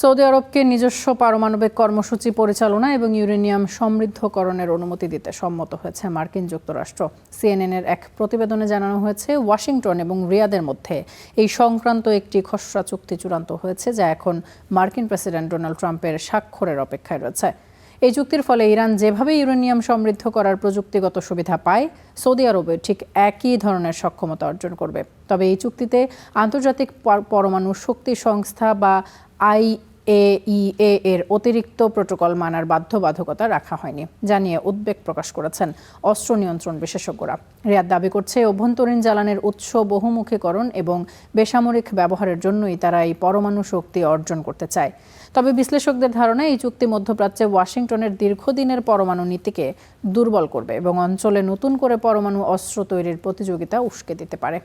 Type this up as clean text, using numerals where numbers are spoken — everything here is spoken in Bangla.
সৌদি আরবকে নিজস্ব পারমাণবিক কর্মসূচি পরিচালনা এবং ইউরেনিয়াম সমৃদ্ধকরণের অনুমতি দিতে সম্মত হয়েছে মার্কিন যুক্তরাষ্ট্র। সিএনএনের এক প্রতিবেদনে জানানো হয়েছে, ওয়াশিংটন এবং রিয়াদের মধ্যে এই সংক্রান্ত একটি খসড়া চুক্তি চূড়ান্ত হয়েছে, যা এখন মার্কিন প্রেসিডেন্ট ডোনাল্ড ট্রাম্পের স্বাক্ষরের অপেক্ষায় রয়েছে। এই চুক্তির ফলে ইরান যেভাবে ইউরেনিয়াম সমৃদ্ধ করার প্রযুক্তিগত সুবিধা পায়, সৌদি আরবে ঠিক একই ধরনের সক্ষমতা অর্জন করবে। তবে এই চুক্তিতে আন্তর্জাতিক পরমাণু শক্তি সংস্থা বা IAEA এর অতিরিক্ত প্রোটোকল মানার বাধ্যবাধকতা রাখা হয়নি, জানিয়ে উদ্বেগ প্রকাশ করেছেন অস্ত্র নিয়ন্ত্রণ বিশেষজ্ঞরা। রিয়াদ দাবি করছে, অভ্যন্তরীণ জ্বালানির উৎস বহুমুখীকরণ এবং বেসামরিক ব্যবহারের জন্যই তারা এই পরমাণু শক্তি অর্জন করতে চায়। তবে বিশ্লেষকদের ধারণা, এই চুক্তি মধ্যপ্রাচ্যে ওয়াশিংটনের দীর্ঘদিনের পরমাণু নীতিকে দুর্বল করবে এবং অঞ্চলে নতুন করে পরমাণু অস্ত্র তৈরির প্রতিযোগিতা উস্কে দিতে পারে।